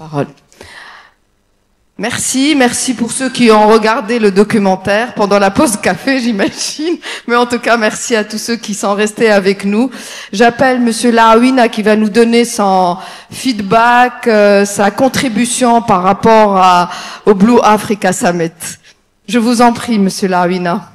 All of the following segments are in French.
parole. Merci pour ceux qui ont regardé le documentaire pendant la pause café, j'imagine. Mais en tout cas, merci à tous ceux qui sont restés avec nous. J'appelle Monsieur Laouina qui va nous donner son feedback, sa contribution par rapport au Blue Africa Summit. Je vous en prie, Monsieur Laouina.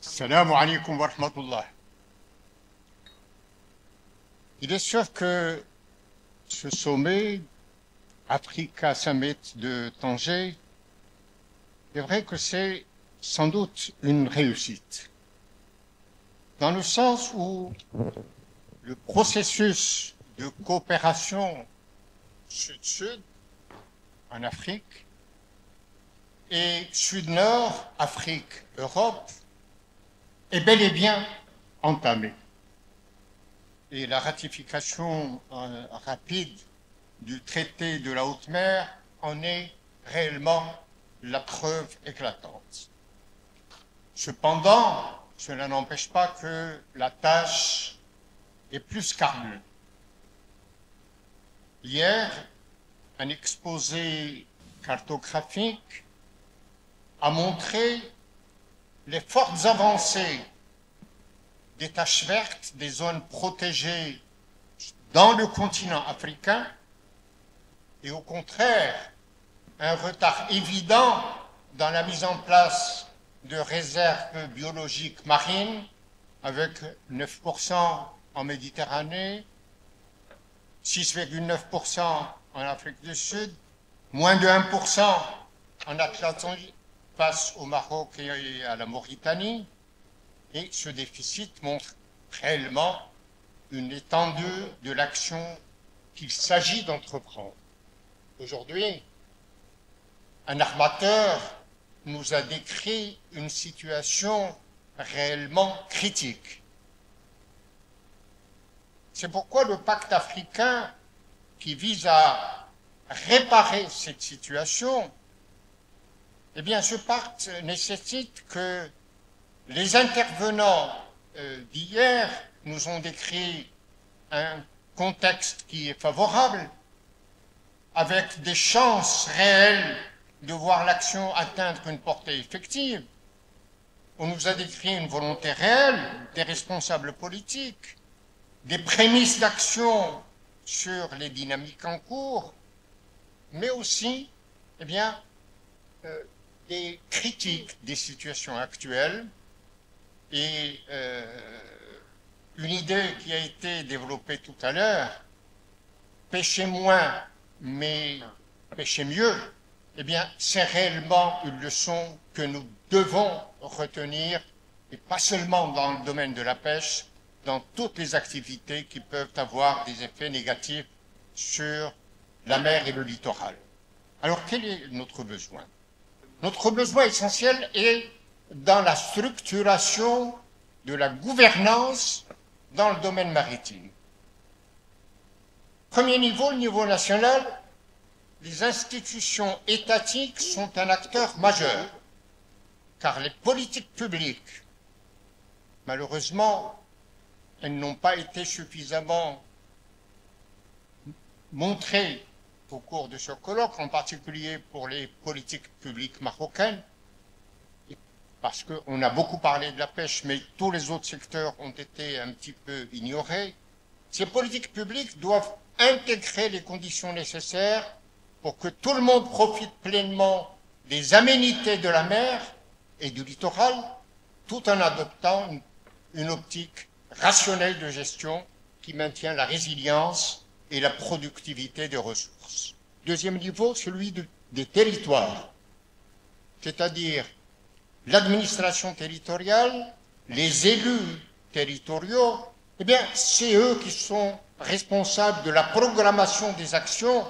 Salam alaikum wa rahmatullah. Il est sûr que ce sommet Africa Summit de Tanger, c'est vrai que c'est sans doute une réussite, dans le sens où le processus de coopération sud-sud en Afrique et sud-nord, Afrique-Europe, est bel et bien entamé. Et la ratification rapide du traité de la haute mer en est réellement la preuve éclatante. Cependant, cela n'empêche pas que la tâche est plus qu'ardue. Hier, un exposé cartographique a montré les fortes avancées des taches vertes, des zones protégées dans le continent africain, et au contraire, un retard évident dans la mise en place de réserves biologiques marines, avec 9% en Méditerranée, 6,9% en Afrique du Sud, moins de 1% en Atlantique, face au Maroc et à la Mauritanie, et ce déficit montre réellement une étendue de l'action qu'il s'agit d'entreprendre. Aujourd'hui, un armateur nous a décrit une situation réellement critique. C'est pourquoi le pacte africain, qui vise à réparer cette situation, eh bien, ce pacte nécessite que les intervenants d'hier nous ont décrit un contexte qui est favorable, avec des chances réelles de voir l'action atteindre une portée effective. On nous a décrit une volonté réelle des responsables politiques, des prémices d'action sur les dynamiques en cours, mais aussi, eh bien, des critiques des situations actuelles et une idée qui a été développée tout à l'heure, pêcher moins mais pêcher mieux, eh bien c'est réellement une leçon que nous devons retenir, et pas seulement dans le domaine de la pêche, dans toutes les activités qui peuvent avoir des effets négatifs sur la mer et le littoral. Alors quel est notre besoin ? Notre besoin essentiel est dans la structuration de la gouvernance dans le domaine maritime. Premier niveau, le niveau national, les institutions étatiques sont un acteur majeur, car les politiques publiques, malheureusement, elles n'ont pas été suffisamment montrées au cours de ce colloque, en particulier pour les politiques publiques marocaines, parce qu'on a beaucoup parlé de la pêche, mais tous les autres secteurs ont été un petit peu ignorés. Ces politiques publiques doivent intégrer les conditions nécessaires pour que tout le monde profite pleinement des aménités de la mer et du littoral, tout en adoptant une optique rationnelle de gestion qui maintient la résilience et la productivité des ressources. Deuxième niveau, celui des territoires, c'est-à-dire l'administration territoriale, les élus territoriaux, eh bien, c'est eux qui sont responsables de la programmation des actions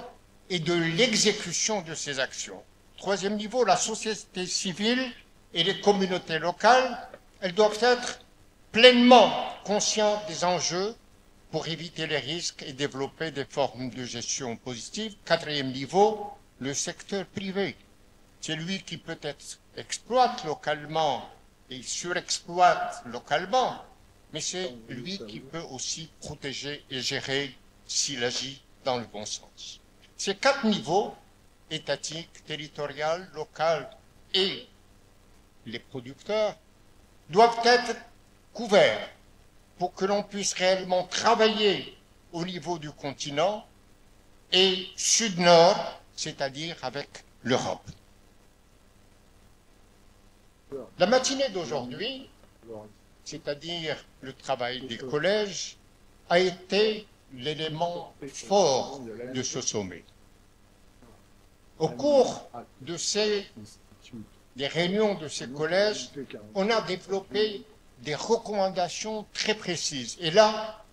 et de l'exécution de ces actions. Troisième niveau, la société civile et les communautés locales, elles doivent être pleinement conscientes des enjeux pour éviter les risques et développer des formes de gestion positives. Quatrième niveau, le secteur privé. C'est lui qui peut-être exploite localement et surexploite localement, mais c'est lui qui peut aussi protéger et gérer s'il agit dans le bon sens. Ces quatre niveaux, étatique, territorial, local et les producteurs, doivent être couverts pour que l'on puisse réellement travailler au niveau du continent et sud-nord, c'est-à-dire avec l'Europe. La matinée d'aujourd'hui, c'est-à-dire le travail des collèges, a été l'élément fort de ce sommet. Au cours des réunions de ces collèges, on a développé des recommandations très précises. Et là,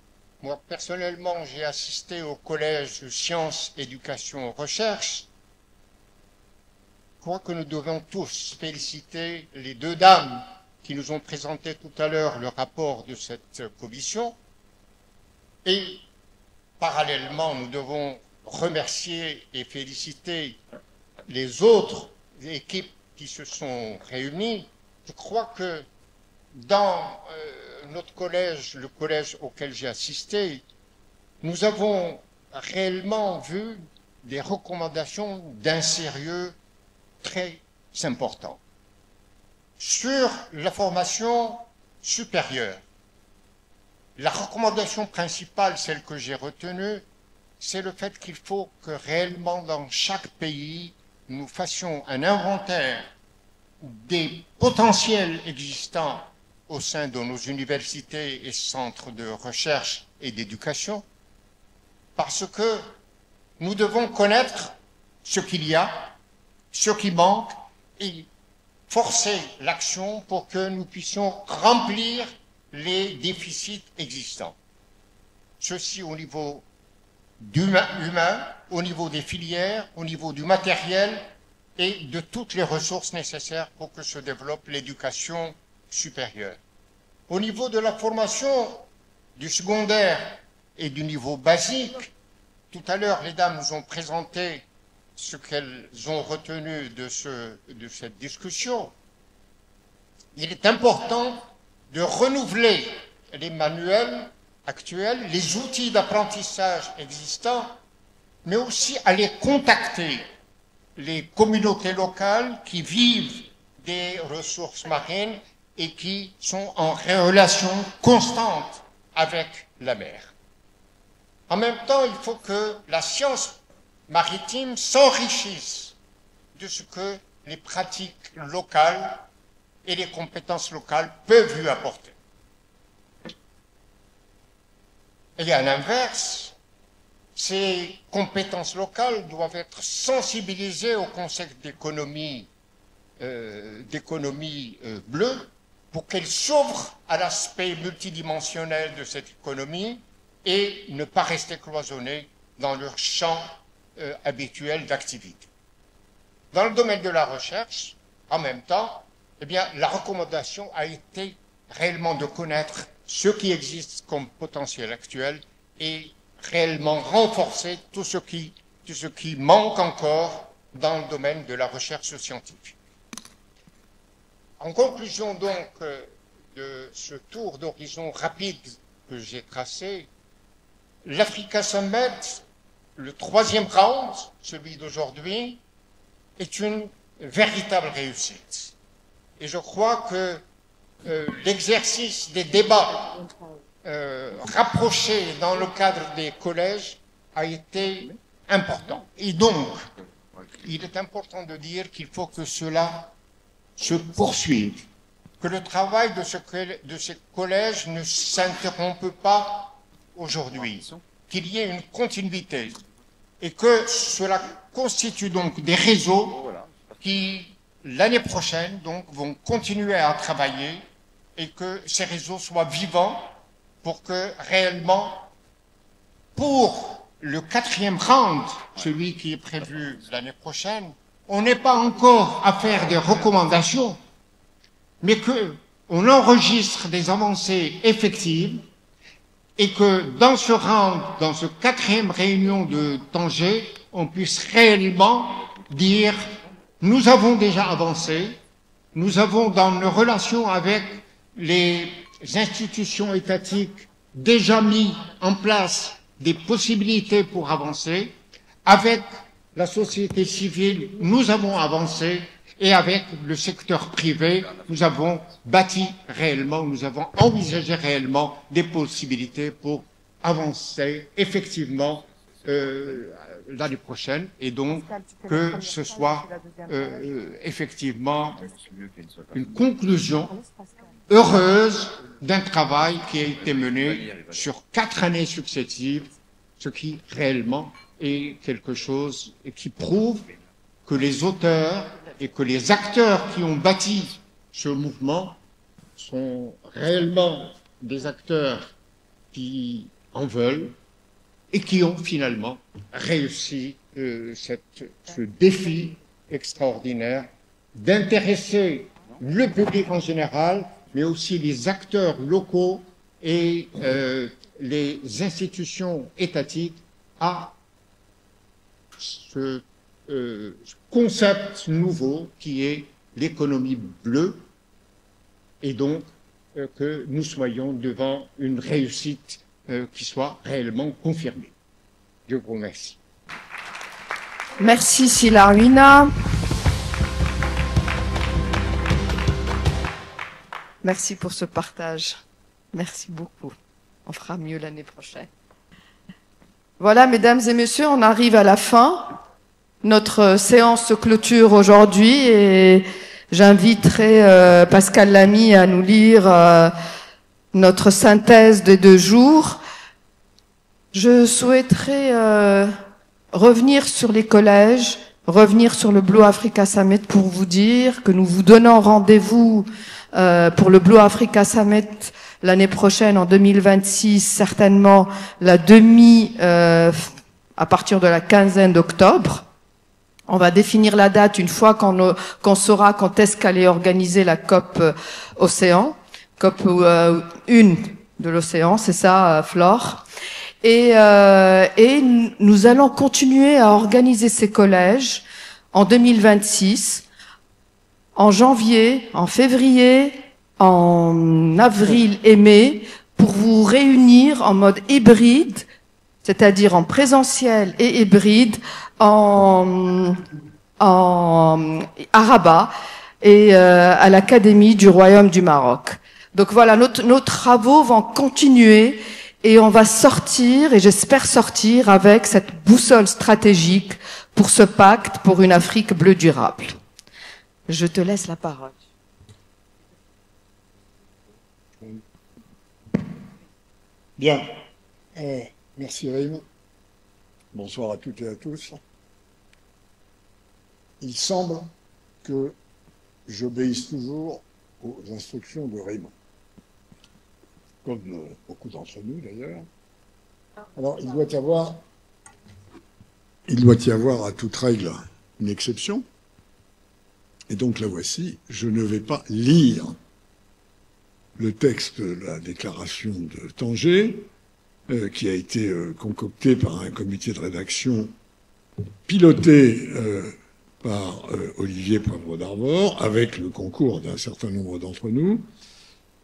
moi personnellement, j'ai assisté au collège Sciences, Éducation, Recherche. Je crois que nous devons tous féliciter les deux dames qui nous ont présenté tout à l'heure le rapport de cette commission. Et parallèlement, nous devons remercier et féliciter les autres équipes qui se sont réunies. Je crois que dans notre collège, le collège auquel j'ai assisté, nous avons réellement vu des recommandations d'un sérieux très important. Sur la formation supérieure, la recommandation principale, celle que j'ai retenue, c'est le fait qu'il faut que réellement dans chaque pays, nous fassions un inventaire des potentiels existants au sein de nos universités et centres de recherche et d'éducation, parce que nous devons connaître ce qu'il y a, ce qui manque, et forcer l'action pour que nous puissions remplir les déficits existants. Ceci au niveau humain, au niveau des filières, au niveau du matériel et de toutes les ressources nécessaires pour que se développe l'éducation supérieure. Au niveau de la formation du secondaire et du niveau basique, tout à l'heure, les dames nous ont présenté ce qu'elles ont retenu de cette discussion. Il est important de renouveler les manuels actuels, les outils d'apprentissage existants, mais aussi aller contacter les communautés locales qui vivent des ressources marines et qui sont en relation constante avec la mer. En même temps, il faut que la science maritime s'enrichisse de ce que les pratiques locales et les compétences locales peuvent lui apporter. Et à l'inverse, ces compétences locales doivent être sensibilisées au concept d'économie bleue pour qu'elles s'ouvrent à l'aspect multidimensionnel de cette économie et ne pas rester cloisonnées dans leur champ habituel d'activité. Dans le domaine de la recherche, en même temps, eh bien, la recommandation a été réellement de connaître ce qui existe comme potentiel actuel et réellement renforcer tout ce qui manque encore dans le domaine de la recherche scientifique. En conclusion donc de ce tour d'horizon rapide que j'ai tracé, l'Africa Summit, le troisième round, celui d'aujourd'hui, est une véritable réussite. Et je crois que l'exercice des débats rapprochés dans le cadre des collèges a été important. Et donc, il est important de dire qu'il faut que cela se poursuive, que le travail de ces collèges ne s'interrompe pas aujourd'hui, qu'il y ait une continuité et que cela constitue donc des réseaux qui, l'année prochaine, donc, vont continuer à travailler et que ces réseaux soient vivants pour que réellement, pour le quatrième round, celui qui est prévu l'année prochaine, on n'est pas encore à faire des recommandations, mais qu'on enregistre des avancées effectives et que dans ce round, dans ce 4e réunion de Tanger, on puisse réellement dire nous avons déjà avancé, nous avons dans nos relations avec les institutions étatiques déjà mis en place des possibilités pour avancer, avec la société civile, nous avons avancé, et avec le secteur privé, nous avons bâti réellement, nous avons envisagé réellement des possibilités pour avancer effectivement l'année prochaine, et donc que ce soit effectivement une conclusion heureuse d'un travail qui a été mené sur 4 années successives, ce qui réellement est quelque chose qui prouve que les auteurs et que les acteurs qui ont bâti ce mouvement sont réellement des acteurs qui en veulent et qui ont finalement réussi ce défi extraordinaire d'intéresser le public en général, mais aussi les acteurs locaux et les institutions étatiques à ce concept nouveau qui est l'économie bleue, et donc que nous soyons devant une réussite qui soit réellement confirmée. Je vous remercie. Merci Sila Arwina. Merci pour ce partage. Merci beaucoup. On fera mieux l'année prochaine. Voilà, mesdames et messieurs, on arrive à la fin. Notre séance se clôture aujourd'hui et j'inviterai Pascal Lamy à nous lire notre synthèse des 2 jours. Je souhaiterais revenir sur les collèges, revenir sur le Blue Africa Summit pour vous dire que nous vous donnons rendez-vous pour le Blue Africa Summit l'année prochaine, en 2026, certainement la à partir de la quinzaine d'octobre. On va définir la date une fois qu'on saura quand est-ce qu'elle est organisée la COP Océan, COP 1 de l'océan, c'est ça, Flore. Et nous allons continuer à organiser ces collèges en 2026, en janvier, en février, en avril et mai, pour vous réunir en mode hybride, c'est-à-dire en présentiel et hybride, à Rabat et à l'Académie du Royaume du Maroc. Donc voilà, nos travaux vont continuer et on va sortir, et j'espère sortir avec cette boussole stratégique pour ce pacte pour une Afrique bleue durable. Je te laisse la parole. Bien. Merci Rim. Bonsoir à toutes et à tous. Il semble que j'obéisse toujours aux instructions de Rim, comme beaucoup d'entre nous d'ailleurs. Alors il doit y avoir à toute règle une exception. Et donc la voici, je ne vais pas lire le texte de la déclaration de Tanger, qui a été concocté par un comité de rédaction piloté par Olivier Poivre d'Arvor, avec le concours d'un certain nombre d'entre nous.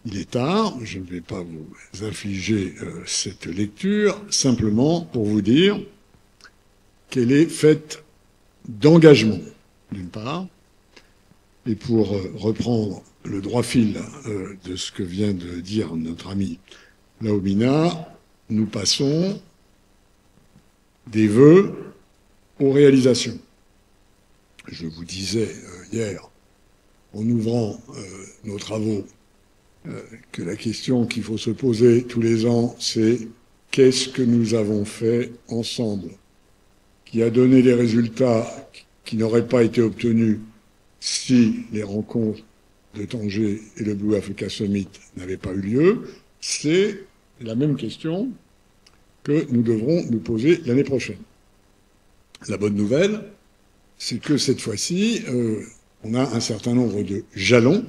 Il est tard, je ne vais pas vous infliger cette lecture, simplement pour vous dire qu'elle est faite d'engagement, d'une part, et pour reprendre le droit fil de ce que vient de dire notre ami Laomina, nous passons des vœux aux réalisations. Je vous disais hier, en ouvrant nos travaux, que la question qu'il faut se poser tous les ans, c'est qu'est-ce que nous avons fait ensemble qui a donné des résultats qui n'auraient pas été obtenus si les rencontres de Tanger et le Blue Africa Summit n'avaient pas eu lieu. C'est la même question que nous devrons nous poser l'année prochaine. La bonne nouvelle, c'est que cette fois-ci, on a un certain nombre de jalons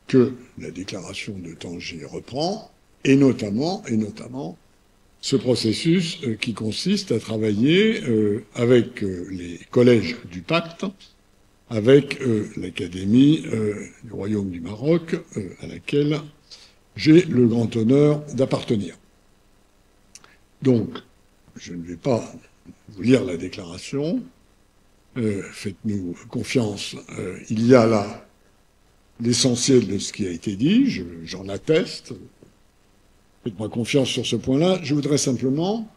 que la déclaration de Tanger reprend, et notamment ce processus qui consiste à travailler avec les collèges du pacte, avec l'Académie du Royaume du Maroc, à laquelle j'ai le grand honneur d'appartenir. Donc, je ne vais pas vous lire la déclaration, faites-nous confiance, il y a là l'essentiel de ce qui a été dit, j'en atteste, faites-moi confiance sur ce point-là. Je voudrais simplement,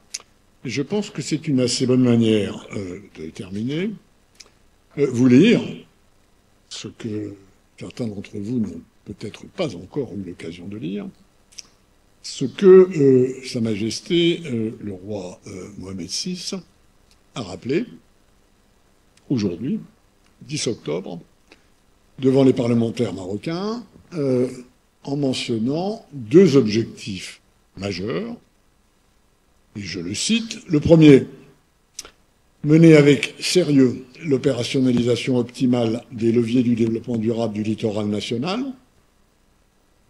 et je pense que c'est une assez bonne manière de terminer, vous lire ce que certains d'entre vous n'ont peut-être pas encore eu l'occasion de lire, ce que Sa Majesté le roi Mohamed VI a rappelé aujourd'hui, 10 octobre, devant les parlementaires marocains, en mentionnant deux objectifs majeurs, et je le cite. Le premier, mener avec sérieux l'opérationnalisation optimale des leviers du développement durable du littoral national,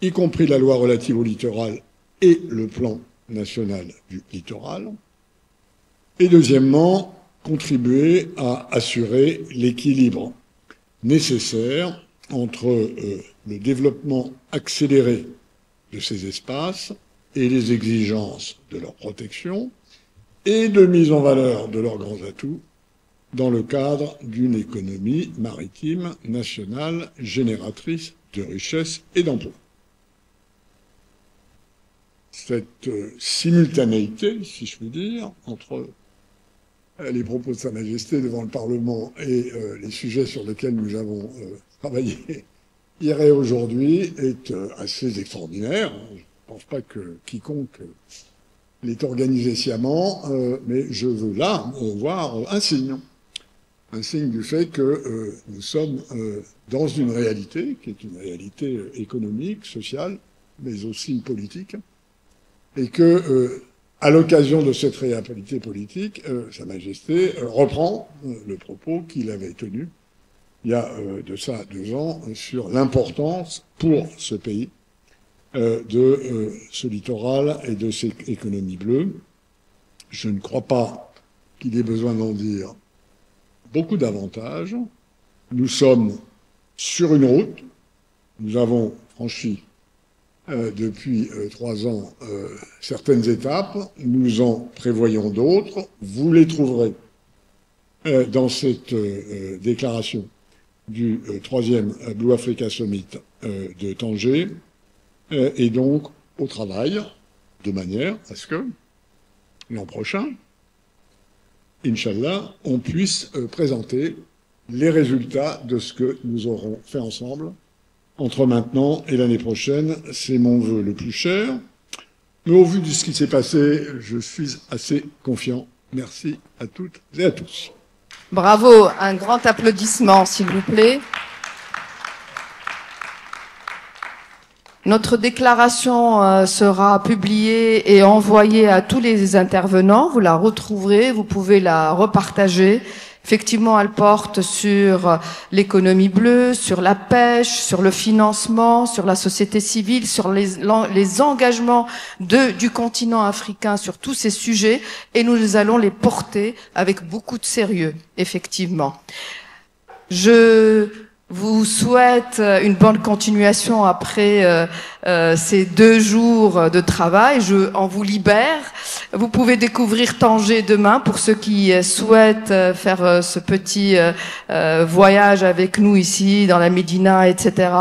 y compris la loi relative au littoral et le plan national du littoral. Et deuxièmement, contribuer à assurer l'équilibre nécessaire entre le développement accéléré de ces espaces et les exigences de leur protection et de mise en valeur de leurs grands atouts dans le cadre d'une économie maritime nationale génératrice de richesses et d'emplois. Cette simultanéité, si je puis dire, entre les propos de Sa Majesté devant le Parlement et les sujets sur lesquels nous avons travaillé hier et aujourd'hui est assez extraordinaire. Je ne pense pas que quiconque l'ait organisé sciemment, mais je veux là voir un signe du fait que nous sommes dans une réalité qui est une réalité économique, sociale, mais aussi politique, et que à l'occasion de cette réalité politique, Sa Majesté reprend le propos qu'il avait tenu il y a de ça 2 ans sur l'importance pour ce pays de ce littoral et de cette économie bleue. Je ne crois pas qu'il ait besoin d'en dire beaucoup davantage. Nous sommes sur une route. Nous avons franchi depuis 3 ans certaines étapes. Nous en prévoyons d'autres. Vous les trouverez dans cette déclaration du 3e Blue Africa Summit de Tanger, et donc au travail, de manière à ce que l'an prochain, Inch'Allah, on puisse présenter les résultats de ce que nous aurons fait ensemble entre maintenant et l'année prochaine. C'est mon vœu le plus cher. Mais au vu de ce qui s'est passé, je suis assez confiant. Merci à toutes et à tous. Bravo, un grand applaudissement, s'il vous plaît. Notre déclaration sera publiée et envoyée à tous les intervenants. Vous la retrouverez, vous pouvez la repartager. Effectivement, elle porte sur l'économie bleue, sur la pêche, sur le financement, sur la société civile, sur les engagements du continent africain sur tous ces sujets, et nous allons les porter avec beaucoup de sérieux, effectivement. Je vous souhaite une bonne continuation après ces 2 jours de travail. On vous libère. Vous pouvez découvrir Tanger demain pour ceux qui souhaitent faire ce petit voyage avec nous ici dans la Médina, etc.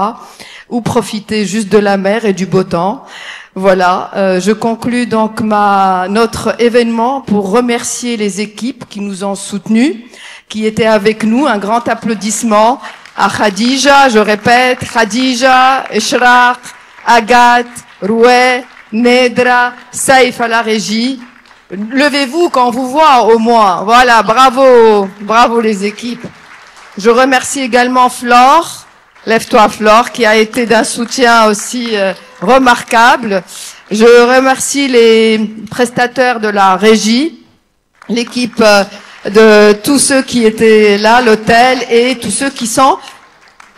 Ou profiter juste de la mer et du beau temps. Voilà, je conclus donc notre événement pour remercier les équipes qui nous ont soutenus, qui étaient avec nous. Un grand applaudissement à Khadija, je répète, Khadija, Eshraq, Agathe, Roué, Nedra, Saïf à la régie. Levez-vous quand on vous voit au moins. Voilà, bravo, bravo les équipes. Je remercie également Flore, lève-toi Flore, qui a été d'un soutien aussi remarquable. Je remercie les prestataires de la régie, l'équipe de tous ceux qui étaient là, l'hôtel, et tous ceux qui sont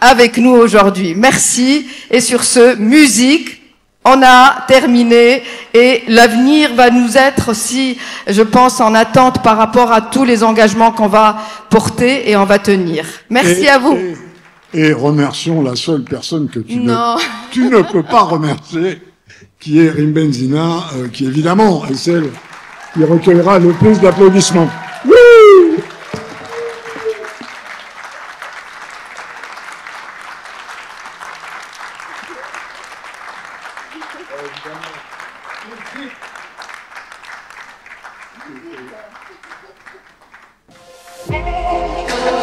avec nous aujourd'hui. Merci. Et sur ce, musique. On a terminé et l'avenir va nous être aussi, je pense, en attente par rapport à tous les engagements qu'on va porter et on va tenir. Merci à vous. Et remercions la seule personne que tu ne peux pas remercier, qui est Rim Benzina, qui évidemment est celle qui recueillera le plus d'applaudissements. Évidemment.